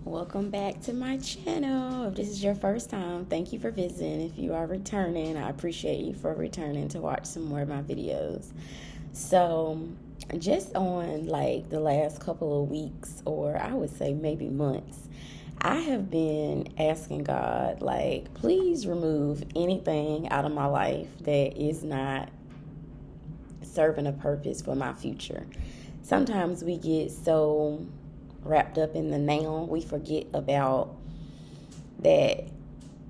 Welcome back to my channel. If this is your first time, thank you for visiting. If you are returning, I appreciate you for returning to watch some more of my videos. So, just on like the last couple of weeks, or I would say maybe months, I have been asking God, like, please remove anything out of my life that is not serving a purpose for my future. Sometimes we get so wrapped up in the now, we forget about that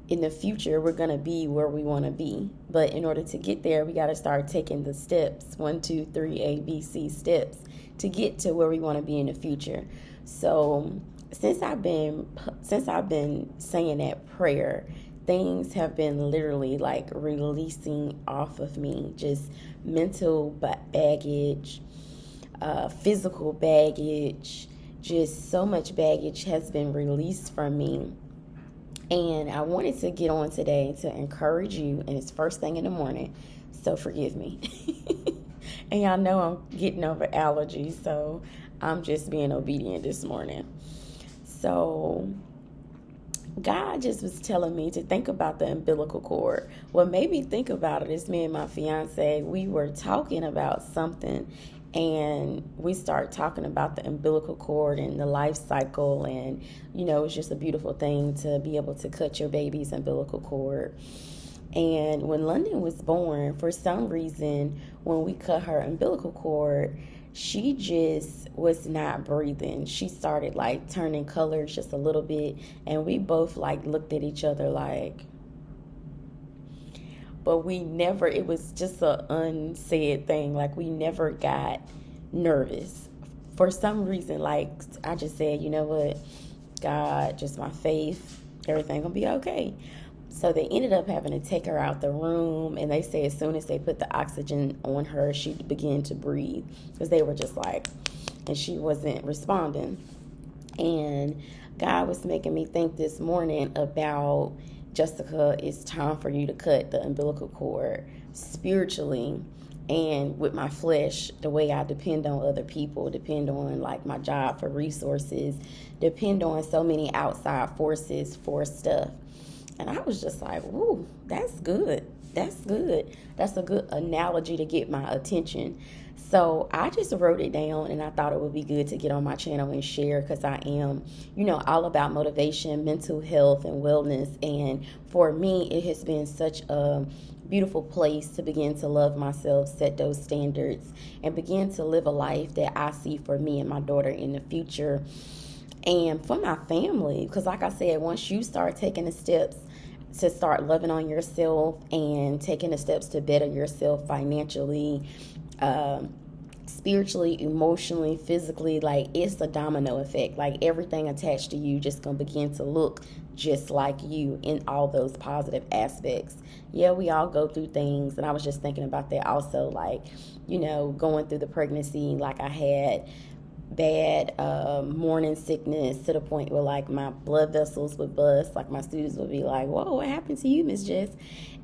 in the future we're going to be where we want to be. But in order to get there, we got to start taking the steps, 1, 2, 3, A, B, C steps to get to where we want to be in the future. So since I've been saying that prayer, things have been literally like releasing off of me, just mental baggage, physical baggage, just so much baggage has been released from me. And I wanted to get on today to encourage you, and it's first thing in the morning, so forgive me. And y'all know I'm getting over allergies, so I'm just being obedient this morning. So God just was telling me to think about the umbilical cord. What made me think about it is me and my fiance, we were talking about something, and we start talking about the umbilical cord and the life cycle, and it's just a beautiful thing to be able to cut your baby's umbilical cord. And when London was born, for some reason, when we cut her umbilical cord, she just was not breathing. She started like turning colors just a little bit, and we both like looked at each other like, but we never, it was just an unsaid thing. Like, we never got nervous. For some reason, like, I just said, you know what, God, just my faith, everything gonna be okay. So they ended up having to take her out the room, and they say as soon as they put the oxygen on her, she began to breathe, because they were just like, and she wasn't responding. And God was making me think this morning about, Jessica, it's time for you to cut the umbilical cord spiritually and with my flesh, the way I depend on other people, depend on like my job for resources, depend on so many outside forces for stuff. And I was just like, "Ooh, that's good. That's good. That's a good analogy to get my attention." So I just wrote it down, and I thought it would be good to get on my channel and share, because I am, all about motivation, mental health, and wellness. And for me, it has been such a beautiful place to begin to love myself, set those standards, and begin to live a life that I see for me and my daughter in the future. And for my family, because like I said, once you start taking the steps to start loving on yourself and taking the steps to better yourself financially, spiritually, emotionally, physically, like, it's a domino effect. Like, everything attached to you just gonna begin to look just like you in all those positive aspects. Yeah, we all go through things, and I was just thinking about that also, like, going through the pregnancy, like I had bad morning sickness to the point where like my blood vessels would bust. Like, my students would be like, "Whoa, what happened to you, Miss Jess?"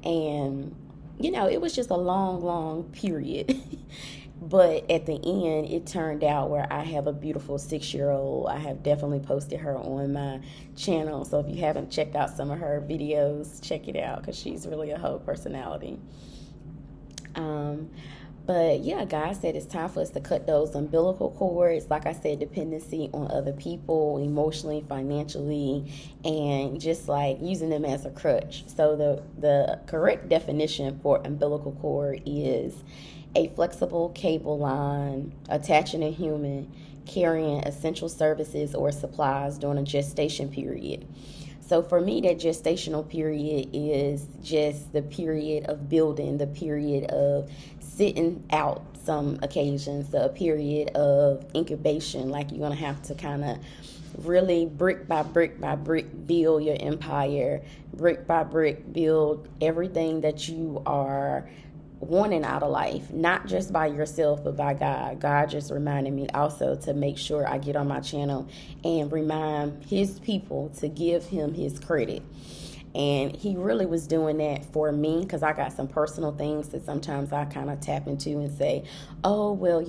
And it was just a long period. But at the end, it turned out where I have a beautiful 6-year-old. I have definitely posted her on my channel, so if you haven't checked out some of her videos, check it out, because she's really a whole personality. But yeah, God said it's time for us to cut those umbilical cords. Like I said, dependency on other people, emotionally, financially, and just like using them as a crutch. So the correct definition for umbilical cord is a flexible cable line attaching a human carrying essential services or supplies during a gestation period. So for me, that gestational period is just the period of building, the period of sitting out some occasions, the period of incubation. Like, you're going to have to kind of really brick by brick by brick build your empire, brick by brick build everything that you are wanting out of life, not just by yourself, but by God. God just reminded me also to make sure I get on my channel and remind his people to give him his credit. And he really was doing that for me, because I got some personal things that sometimes I kind of tap into and say, "Oh, well,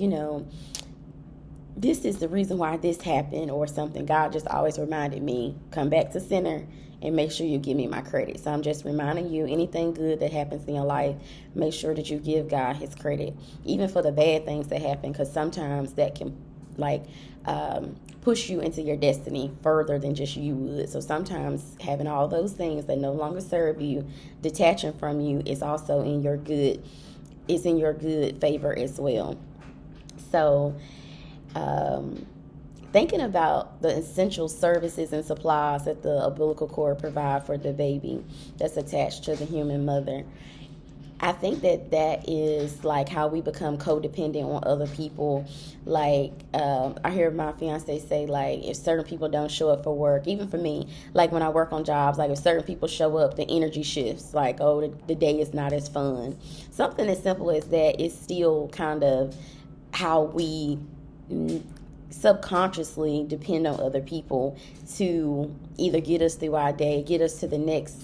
this is the reason why this happened or something, God just always reminded me, come back to center and make sure you give me my credit. So I'm just reminding you, anything good that happens in your life, make sure that you give God his credit, even for the bad things that happen, because sometimes that can push you into your destiny further than just you would. So sometimes having all those things that no longer serve you, detaching from you, is also in your good, is in your good favor as well. So thinking about the essential services and supplies that the umbilical cord provide for the baby that's attached to the human mother, I think that is like how we become codependent on other people. Like, I hear my fiance say, like, if certain people don't show up for work, even for me, like when I work on jobs, like if certain people show up, the energy shifts. Like, oh, the day is not as fun. Something as simple as that is still kind of how we subconsciously depend on other people to either get us through our day, get us to the next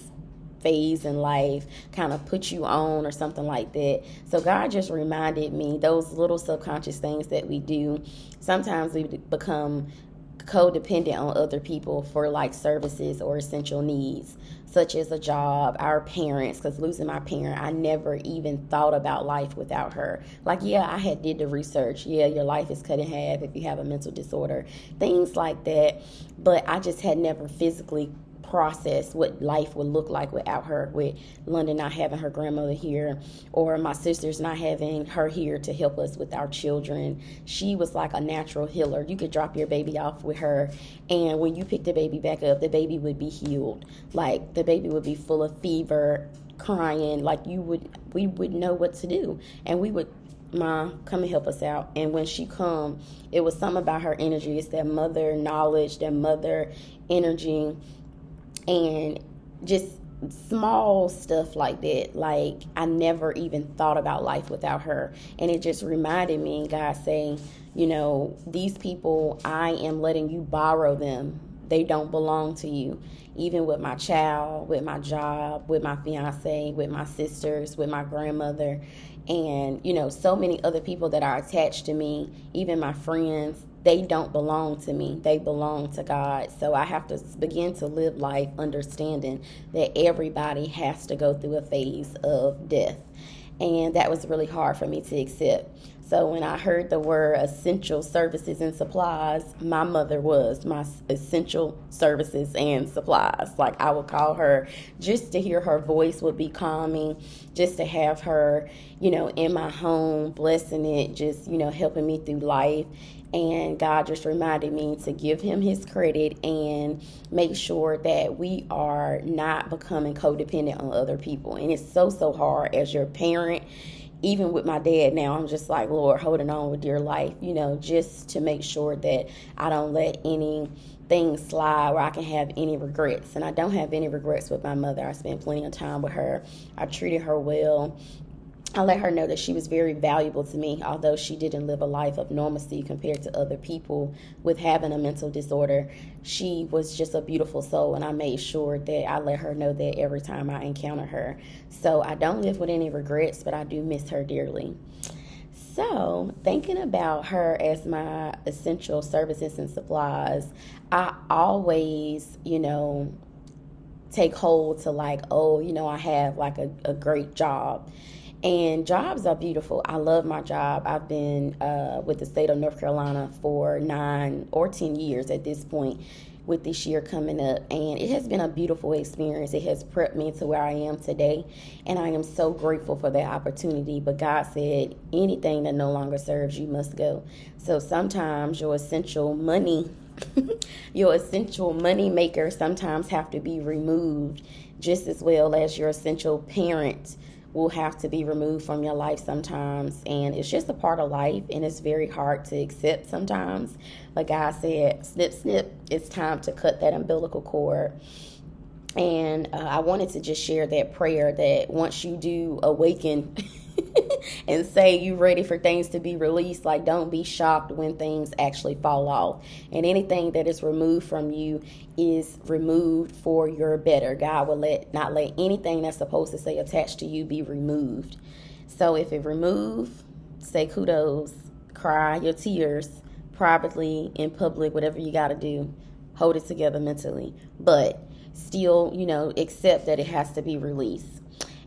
phase in life, kind of put you on or something like that. So God just reminded me, those little subconscious things that we do, sometimes we become codependent on other people for like services or essential needs, such as a job, our parents, because losing my parent, I never even thought about life without her. Like, yeah, I had did the research. Yeah, your life is cut in half if you have a mental disorder, things like that. But I just had never physically process what life would look like without her, with London not having her grandmother here, or my sisters not having her here to help us with our children. She was like a natural healer. You could drop your baby off with her, and when you pick the baby back up, the baby would be healed. Like, the baby would be full of fever, crying, like we would know what to do, and we would, Mom, come and help us out. And when she come, it was something about her energy. It's that mother knowledge, that mother energy, and just small stuff like that. Like, I never even thought about life without her. And it just reminded me, God saying, you know, these people, I am letting you borrow them. They don't belong to you. Even with my child, with my job, with my fiance, with my sisters, with my grandmother, and, you know, so many other people that are attached to me, even my friends, they don't belong to me. They belong to God. So I have to begin to live life understanding that everybody has to go through a phase of death. And that was really hard for me to accept. So when I heard the word essential services and supplies, my mother was my essential services and supplies. Like, I would call her just to hear her voice would be calming, just to have her, you know, in my home, blessing it, just, you know, helping me through life. And God just reminded me to give him his credit and make sure that we are not becoming codependent on other people. And it's so hard as your parent. Even with my dad now, I'm just like, Lord, holding on with dear life, you know, just to make sure that I don't let anything slide where I can have any regrets. And I don't have any regrets with my mother. I spent plenty of time with her. I treated her well. I let her know that she was very valuable to me, although she didn't live a life of normalcy compared to other people with having a mental disorder. She was just a beautiful soul, and I made sure that I let her know that every time I encounter her. So I don't live with any regrets, but I do miss her dearly. So thinking about her as my essential services and supplies, I always, you know, take hold to like, oh, you know, I have like a great job. And jobs are beautiful. I love my job. I've been with the state of North Carolina for 9 or 10 years at this point, with this year coming up. And it has been a beautiful experience. It has prepped me to where I am today. And I am so grateful for that opportunity. But God said, anything that no longer serves you must go. So sometimes your essential money, your essential money maker sometimes have to be removed, just as well as your essential parent will have to be removed from your life sometimes. And it's just a part of life, and it's very hard to accept sometimes. But God said, snip, snip, it's time to cut that umbilical cord. And I wanted to just share that prayer that once you do awaken and say you're ready for things to be released, like, don't be shocked when things actually fall off. And anything that is removed from you is removed for your better. God will not let anything that's supposed to stay attached to you be removed. So if it removed, say kudos, cry your tears, privately, in public, whatever you got to do, hold it together mentally. But still, accept that it has to be released.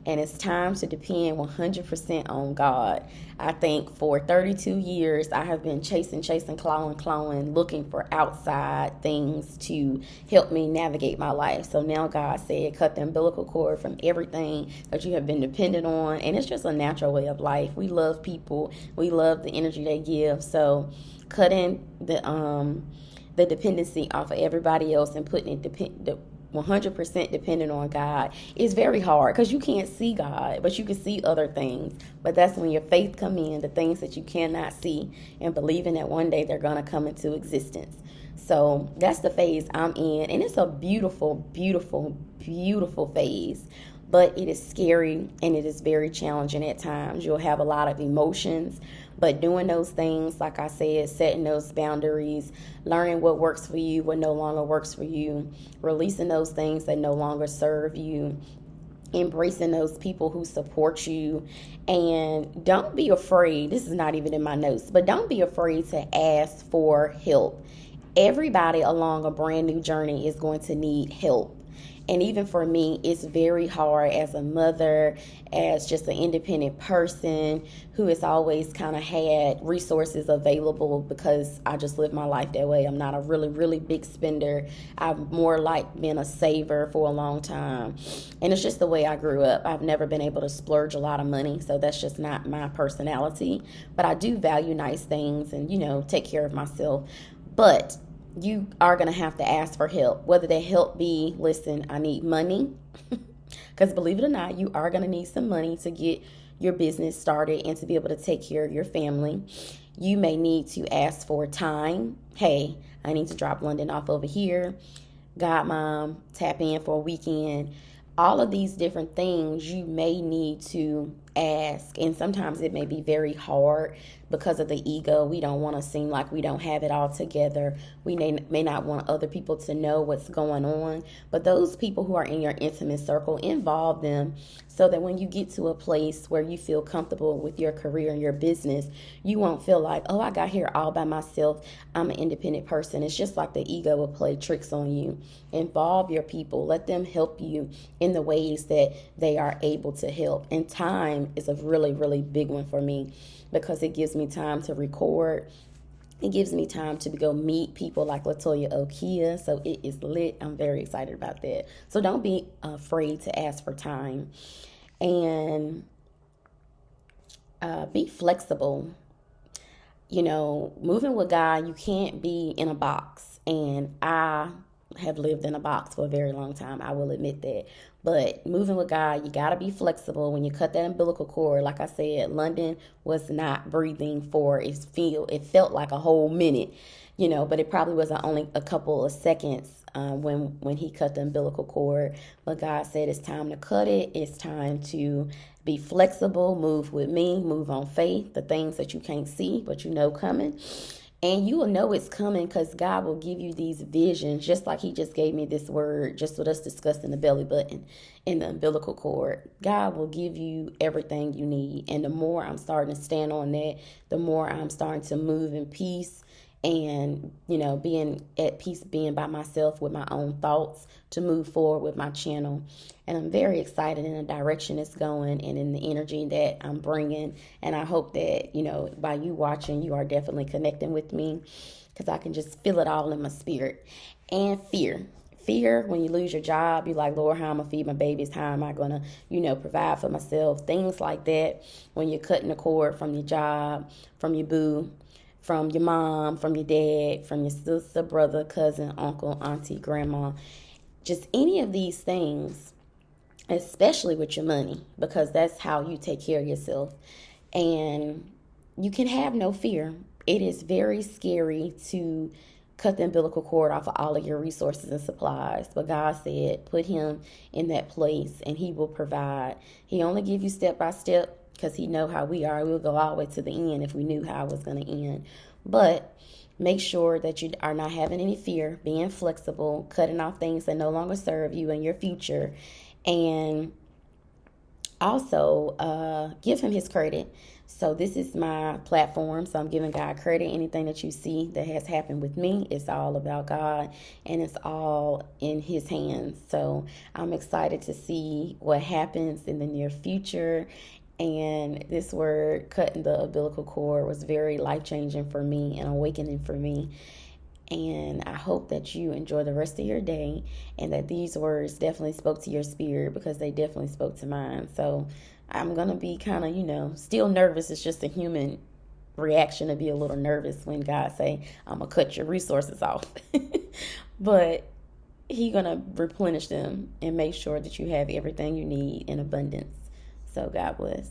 And it's time to depend 100% on God. I think for 32 years, I have been chasing, clawing, looking for outside things to help me navigate my life. So now God said, cut the umbilical cord from everything that you have been dependent on. And it's just a natural way of life. We love people. We love the energy they give. So cutting the dependency off of everybody else and putting it 100% dependent on God is very hard because you can't see God, but you can see other things. But that's when your faith come in, the things that you cannot see, and believing that one day they're going to come into existence. So that's the phase I'm in, and it's a beautiful, beautiful, beautiful phase. But it is scary and it is very challenging at times. You'll have a lot of emotions, but doing those things, like I said, setting those boundaries, learning what works for you, what no longer works for you, releasing those things that no longer serve you, embracing those people who support you, and don't be afraid. This is not even in my notes, but don't be afraid to ask for help. Everybody along a brand new journey is going to need help. And even for me, it's very hard as a mother, as just an independent person who has always kind of had resources available because I just live my life that way. I'm not a really, really big spender. I've more like been a saver for a long time. And it's just the way I grew up. I've never been able to splurge a lot of money, so that's just not my personality. But I do value nice things and, take care of myself. But you are going to have to ask for help, whether that help be, listen, I need money, because believe it or not, you are going to need some money to get your business started and to be able to take care of your family. You may need to ask for time. Hey, I need to drop London off over here. Godmom, tap in for a weekend. All of these different things you may need to ask, and sometimes it may be very hard because of the ego. We don't want to seem like we don't have it all together. We may not want other people to know what's going on, but those people who are in your intimate circle, involve them so that when you get to a place where you feel comfortable with your career and your business, you won't feel like, oh, I got here all by myself. I'm an independent person. It's just like the ego will play tricks on you. Involve your people. Let them help you in the ways that they are able to help. And time is a really, really big one for me because it gives me time to record. It gives me time to go meet people like Latoya Okia. So it is lit. I'm very excited about that. So don't be afraid to ask for time. And be flexible. Moving with God, you can't be in a box. And I have lived in a box for a very long time. I will admit that. But moving with God, you got to be flexible. When you cut that umbilical cord, like I said, London was not breathing for it felt like a whole minute, but it probably was only a couple of seconds when he cut the umbilical cord. But God said it's time to cut it. It's time to be flexible, move with me, move on faith, the things that you can't see, but coming. And you will know it's coming because God will give you these visions, just like he just gave me this word, just with us discussing the belly button and the umbilical cord. God will give you everything you need. And the more I'm starting to stand on that, the more I'm starting to move in peace and, being at peace, being by myself with my own thoughts to move forward with my channel. And I'm very excited in the direction it's going and in the energy that I'm bringing. And I hope that, by you watching, you are definitely connecting with me because I can just feel it all in my spirit. And fear. Fear, when you lose your job, you're like, Lord, how am I going to feed my babies? How am I going to, provide for myself? Things like that. When you're cutting the cord from your job, from your boo, from your mom, from your dad, from your sister, brother, cousin, uncle, auntie, grandma. Just any of these things, especially with your money, because that's how you take care of yourself. And you can have no fear. It is very scary to cut the umbilical cord off of all of your resources and supplies. But God said, put him in that place and he will provide. He only give you step by step because he know how we are. We'll go all the way to the end if we knew how it was going to end. But make sure that you are not having any fear, being flexible, cutting off things that no longer serve you in your future, and Also, give him his credit. So this is my platform, so I'm giving God credit. Anything that you see that has happened with me, it's all about God, and it's all in his hands. So I'm excited to see what happens in the near future. And this word, cutting the umbilical cord, was very life-changing for me and awakening for me. And I hope that you enjoy the rest of your day, and that these words definitely spoke to your spirit, because they definitely spoke to mine. So I'm going to be kind of, still nervous. It's just a human reaction to be a little nervous when God say, I'm going to cut your resources off. But he going to replenish them and make sure that you have everything you need in abundance. So God bless.